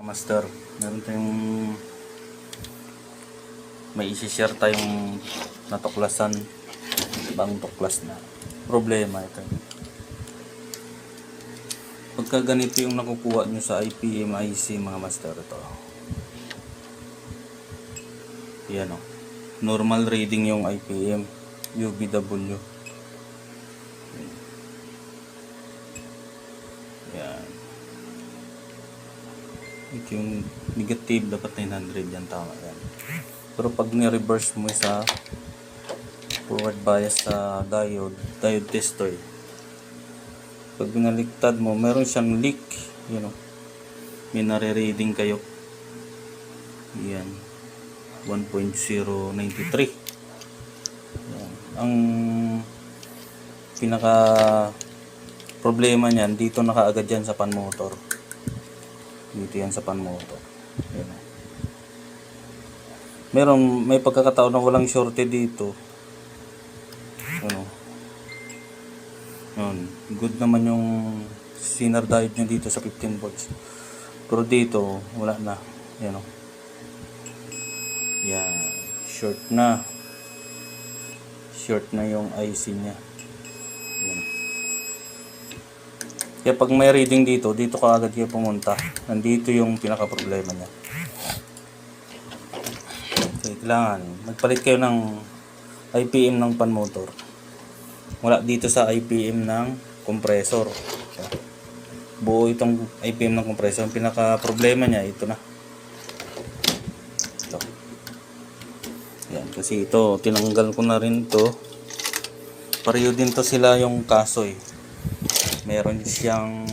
Master, meron tayong may isi-share tayong natuklasan, bagong tuklas na problema ito. Pagka ganito yung nakukuha nyo sa IPM IC mga master, ito yan o, normal reading yung IPM UVW. Yan, ito yung negative, dapat 900 yan, tama yan. Pero pag ni-reverse mo sa forward bias sa diode tester, pag binaliktad mo, meron siyang leak, you know, may nare-reading kayo. Yan, 1.093. Yan. Ang pinaka problema niyan, dito na kaagad yan sa pan motor. Dito yan sa pan motor. Yan. May pagkakataon na walang shorted dito. Ano? Yun. Good naman yung Zener diode nyo dito sa 15 volts. Pero dito, wala na. Yan o. Yan. Short na. Short na yung IC nya. Yan. Kaya pag may reading dito, dito ka agad kayo pumunta. Nandito yung pinaka problema nya. Kailangan magpalit kayo ng IPM ng pan motor. Wala dito sa IPM ng compressor. Buo itong IPM ng compressor. Ang pinaka problema niya ito na. Ito. Yan, kasi ito tinanggal ko na rin to. Pareho din to sila yung kaso eh. Meron siyang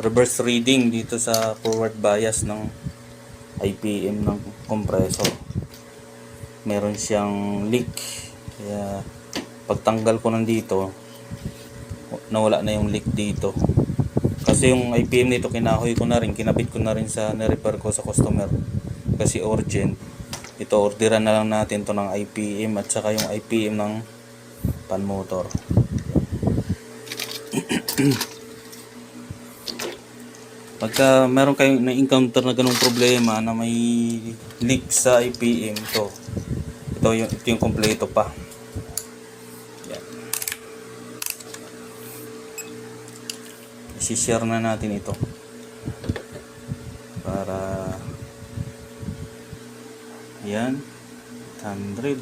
reverse reading dito sa forward bias ng IPM ng compressor. Meron siyang leak, kaya pagtanggal ko nandito, nawala na yung leak dito. Kasi yung IPM nito kinahoy ko na rin, kinabit ko na rin sa nirepair ko sa customer kasi urgent. Ito, orderan na lang natin to ng IPM at saka yung IPM ng pan motor. Pagka meron kayong na-encounter na ganung problema na may leak sa IPM, ito yung kompleto pa. Yan. I-share na natin ito para yan 100.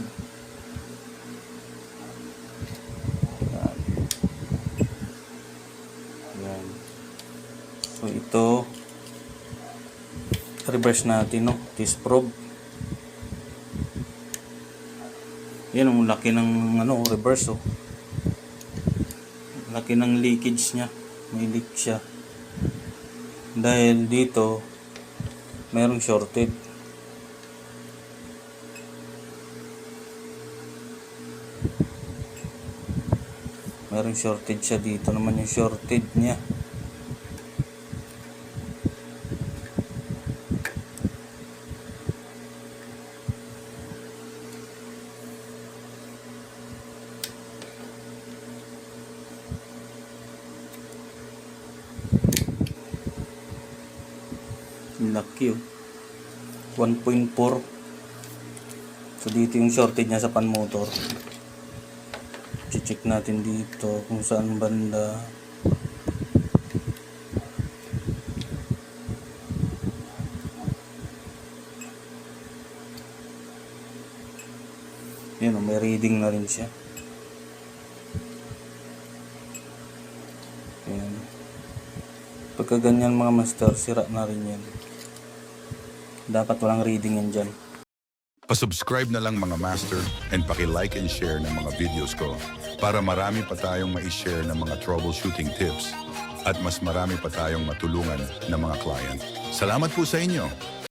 Yan. Yan. So ito reverse natin, no, this probe. Yan ang laki ng reverse, oh. Laki ng leakage niya. May leak siya. Dahil dito mayroong shorted. Mayroong shorted siya dito naman yung shorted niya. Laki, oh. 1.4. So dito yung shorted niya sa pan motor. I-check natin dito kung saan banda. Yan, may reading na rin siya. Yan. Pagka ganyan mga master, sira na rin yan. Dapat walang reading yan dyan. Pa-subscribe na lang mga master and paki-like and share ng mga videos ko para marami pa tayong ma-share ng mga troubleshooting tips at mas marami pa tayong matulungan ng mga client. Salamat po sa inyo!